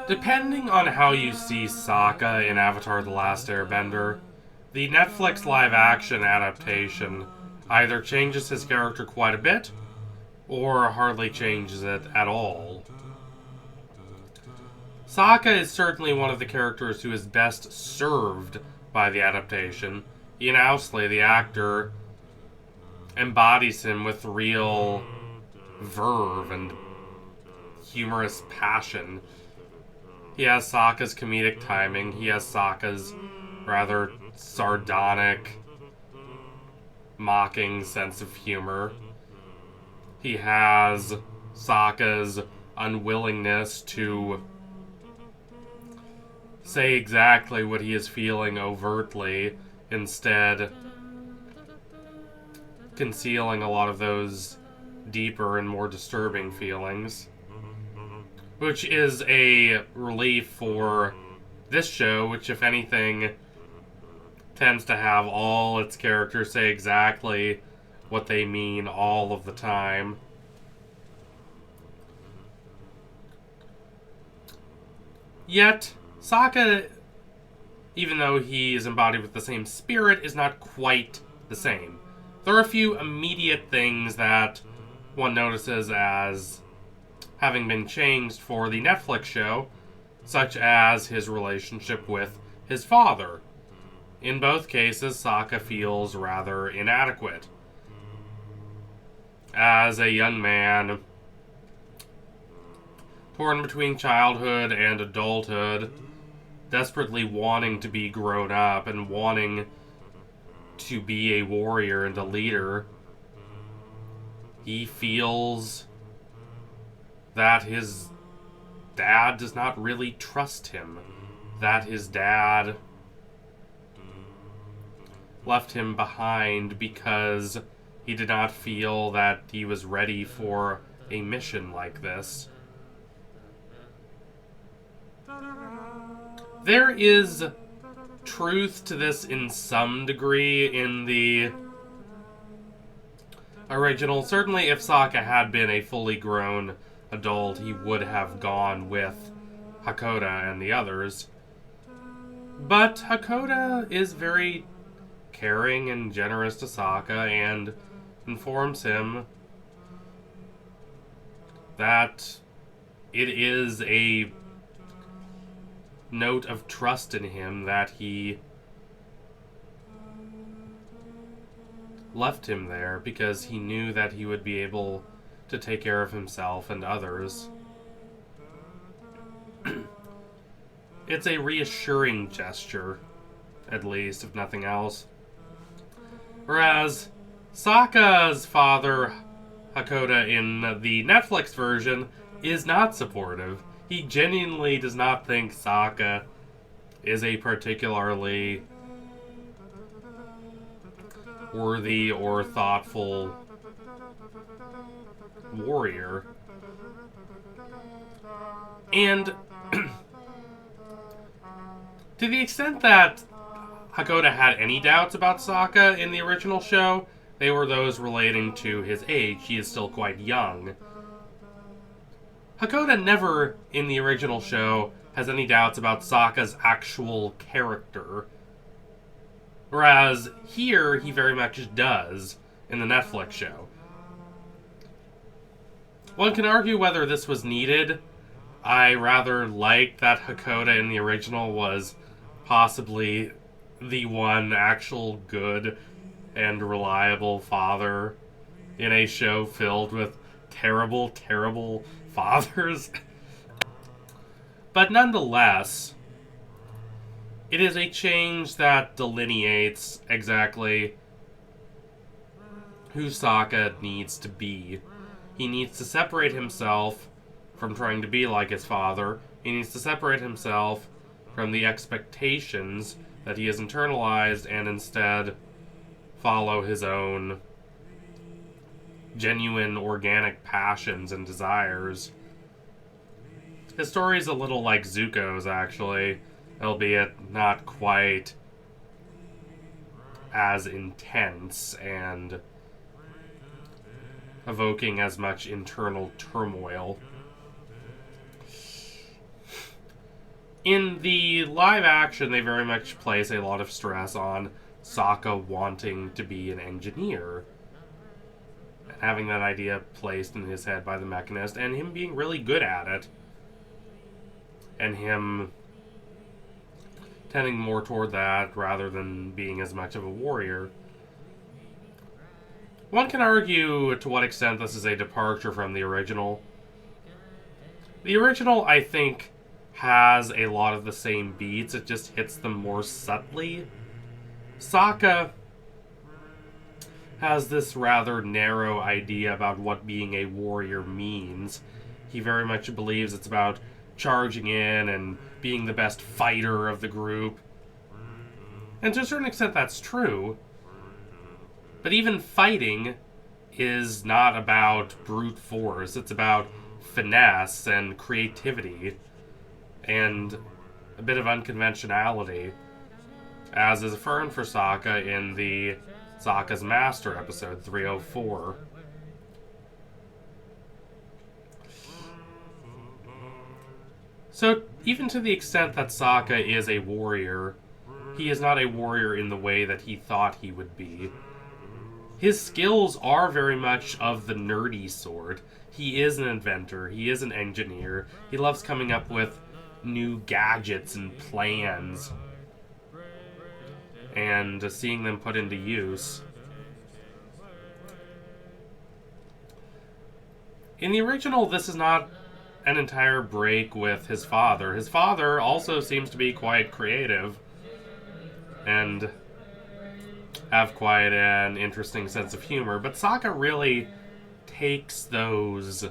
Depending on how you see Sokka in Avatar The Last Airbender, the Netflix live-action adaptation either changes his character quite a bit, or hardly changes it at all. Sokka is certainly one of the characters who is best served by the adaptation. Ian Ousley, the actor, embodies him with real verve and humorous passion. He has Sokka's comedic timing. He has Sokka's rather sardonic, mocking sense of humor. He has Sokka's unwillingness to say exactly what he is feeling overtly, instead concealing a lot of those deeper and more disturbing feelings. Which is a relief for this show, which, if anything, tends to have all its characters say exactly what they mean all of the time. Yet, Sokka, even though he is embodied with the same spirit, is not quite the same. There are a few immediate things that one notices as having been changed for the Netflix show, such as his relationship with his father. In both cases, Sokka feels rather inadequate. As a young man, torn between childhood and adulthood, desperately wanting to be grown up and wanting to be a warrior and a leader, he feels that his dad does not really trust him. That his dad left him behind because he did not feel that he was ready for a mission like this. There is truth to this in some degree in the original. Certainly if Sokka had been a fully grown adult, he would have gone with Hakoda and the others. But Hakoda is very caring and generous to Sokka and informs him that it is a note of trust in him that he left him there because he knew that he would be able to take care of himself and others. It's a reassuring gesture, at least, if nothing else. Whereas Sokka's father, Hakoda, in the Netflix version, is not supportive. He genuinely does not think Sokka is a particularly worthy or thoughtful warrior. And to the extent that Hakoda had any doubts about Sokka in the original show, they were those relating to his age. He is still quite young. Hakoda never, in the original show, has any doubts about Sokka's actual character. Whereas here, he very much does in the Netflix show. One can argue whether this was needed. I rather like that Hakoda in the original was possibly the one actual good and reliable father in a show filled with terrible, terrible fathers. But nonetheless, it is a change that delineates exactly who Sokka needs to be. He needs to separate himself from trying to be like his father. He needs to separate himself from the expectations that he has internalized and instead follow his own genuine, organic passions and desires. His story is a little like Zuko's, actually, albeit not quite as intense and evoking as much internal turmoil. In the live action, they very much place a lot of stress on Sokka wanting to be an engineer, having that idea placed in his head by the Mechanist, and him being really good at it, and him tending more toward that rather than being as much of a warrior. One can argue to what extent this is a departure from the original. The original, I think, has a lot of the same beats, it just hits them more subtly. Sokka has this rather narrow idea about what being a warrior means. He very much believes it's about charging in and being the best fighter of the group. And to a certain extent that's true. But even fighting is not about brute force. It's about finesse and creativity and a bit of unconventionality, as is affirmed for Sokka in the Sokka's Master episode 304. So, even to the extent that Sokka is a warrior, he is not a warrior in the way that he thought he would be. His skills are very much of the nerdy sort. He is an inventor, he is an engineer, he loves coming up with new gadgets and plans, and seeing them put into use. In the original, this is not an entire break with his father. His father also seems to be quite creative and have quite an interesting sense of humor, but Sokka really takes those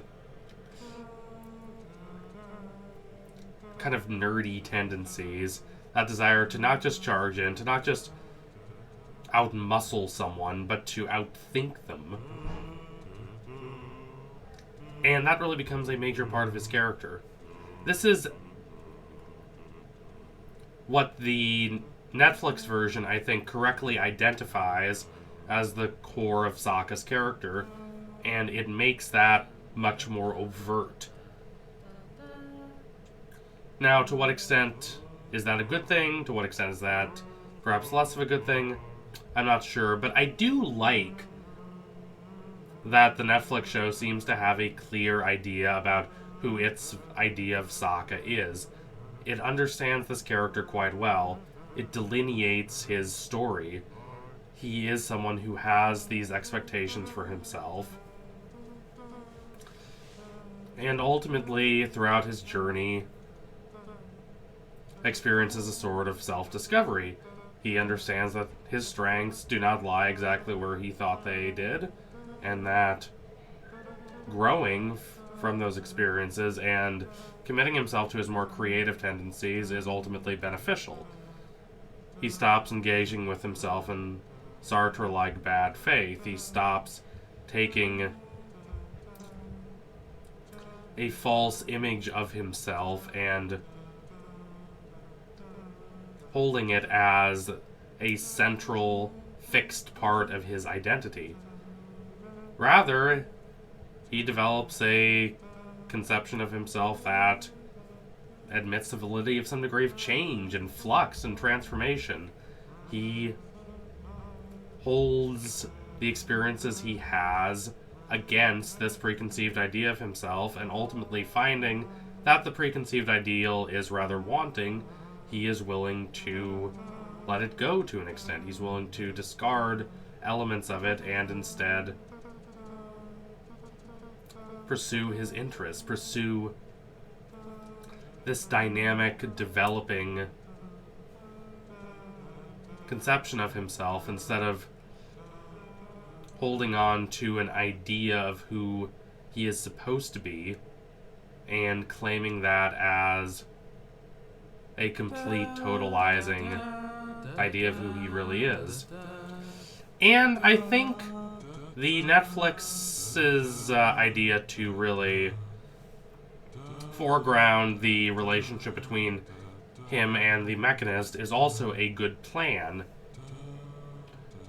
kind of nerdy tendencies, that desire to not just charge in, to not just out-muscle someone, but to outthink them. And that really becomes a major part of his character. This is what the Netflix version, I think, correctly identifies as the core of Sokka's character, and it makes that much more overt. Now, to what extent is that a good thing? To what extent is that perhaps less of a good thing? I'm not sure, but I do like that the Netflix show seems to have a clear idea about who its idea of Sokka is. It understands this character quite well. It delineates his story. He is someone who has these expectations for himself. And ultimately, throughout his journey, experiences a sort of self-discovery. He understands that his strengths do not lie exactly where he thought they did, and that growing from those experiences and committing himself to his more creative tendencies is ultimately beneficial. He stops engaging with himself in Sartre-like bad faith. He stops taking a false image of himself and holding it as a central, fixed part of his identity. Rather, he develops a conception of himself that admits the validity of some degree of change and flux and transformation. He holds the experiences he has against this preconceived idea of himself, and ultimately finding that the preconceived ideal is rather wanting, he is willing to let it go to an extent. He's willing to discard elements of it and instead pursue his interests, pursue this dynamic, developing conception of himself instead of holding on to an idea of who he is supposed to be and claiming that as a complete totalizing idea of who he really is. And I think the Netflix's idea to really foreground the relationship between him and the Mechanist is also a good plan.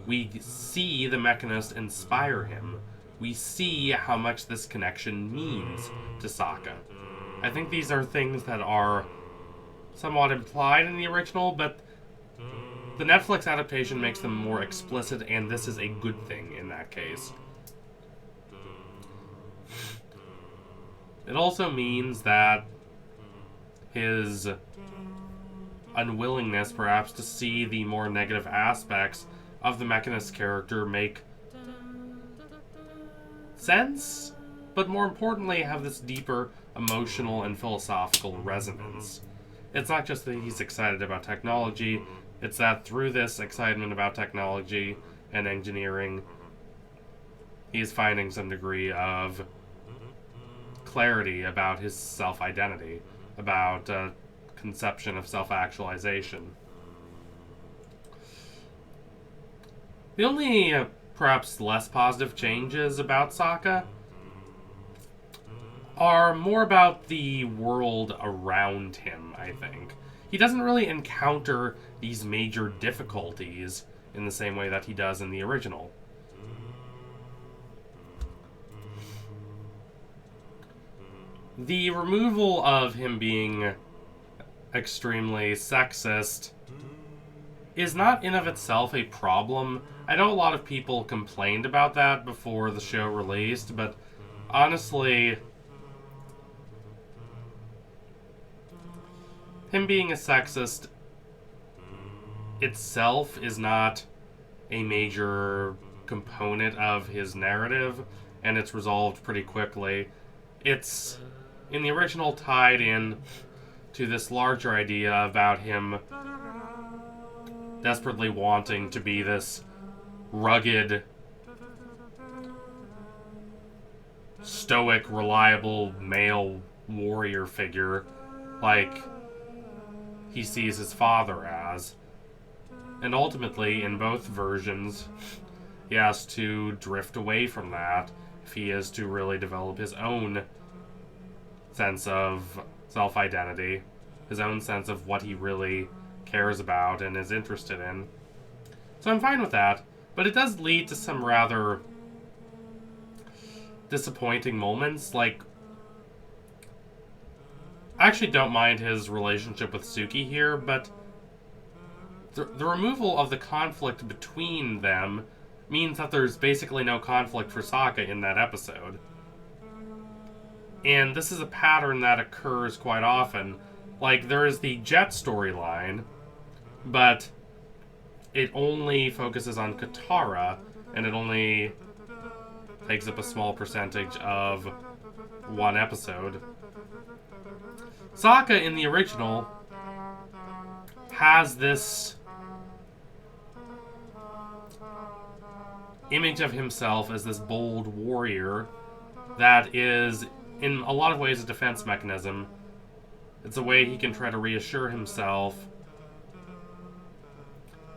We see the Mechanist inspire him. We see how much this connection means to Sokka. I think these are things that are somewhat implied in the original, but the Netflix adaptation makes them more explicit, and this is a good thing in that case. It also means that his unwillingness, perhaps, to see the more negative aspects of the Mechanist character make sense, but more importantly, have this deeper emotional and philosophical resonance. It's not just that he's excited about technology, it's that through this excitement about technology and engineering, he's finding some degree of clarity about his self-identity, about conception of self-actualization. The only perhaps less positive changes about Sokka are more about the world around him, I think. He doesn't really encounter these major difficulties in the same way that he does in the original. The removal of him being extremely sexist is not in of itself a problem. I know a lot of people complained about that before the show released, but honestly, him being a sexist itself is not a major component of his narrative, and it's resolved pretty quickly. It's, in the original, tied in to this larger idea about him desperately wanting to be this rugged, stoic, reliable male warrior figure like he sees his father as. And ultimately, in both versions, he has to drift away from that if he is to really develop his own sense of self-identity, his own sense of what he really cares about and is interested in. So I'm fine with that, but it does lead to some rather disappointing moments. Like, I actually don't mind his relationship with Suki here, but the removal of the conflict between them means that there's basically no conflict for Sokka in that episode. And this is a pattern that occurs quite often. Like, there is the Jet storyline, but it only focuses on Katara, and it only takes up a small percentage of one episode. Sokka, in the original, has this image of himself as this bold warrior that is, in a lot of ways, a defense mechanism. It's a way he can try to reassure himself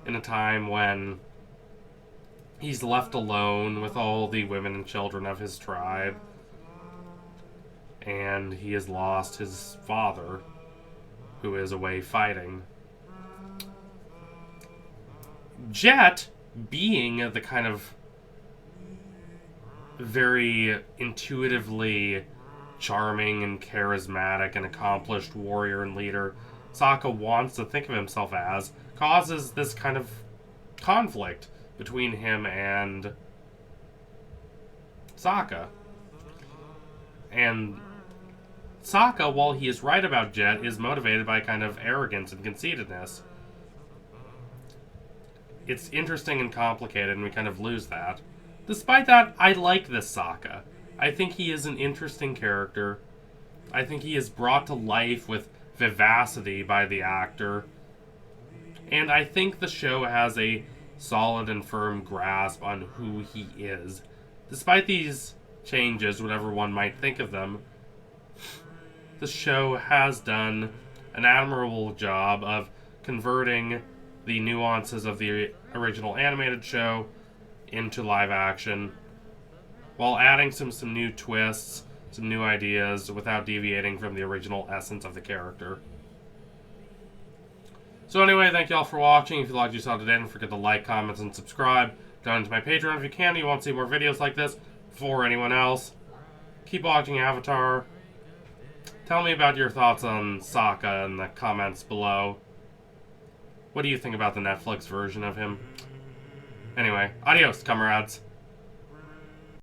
in a time when he's left alone with all the women and children of his tribe, and he has lost his father, who is away fighting. Jet, being the kind of very intuitively charming and charismatic and accomplished warrior and leader Sokka wants to think of himself as, causes this kind of conflict between him and Sokka. And Sokka, while he is right about Jet, is motivated by kind of arrogance and conceitedness. It's interesting and complicated, and we kind of lose that. Despite that, I like this Sokka. I think he is an interesting character. I think he is brought to life with vivacity by the actor. And I think the show has a solid and firm grasp on who he is. Despite these changes, whatever one might think of them, the show has done an admirable job of converting the nuances of the original animated show into live action, while adding some new twists, some new ideas, without deviating from the original essence of the character. So anyway, thank you all for watching. If you liked what you saw today, don't forget to like, comment, and subscribe. Down to my Patreon if you can. You want to see more videos like this before anyone else. Keep watching Avatar. Tell me about your thoughts on Sokka in the comments below. What do you think about the Netflix version of him? Anyway, adios, comrades.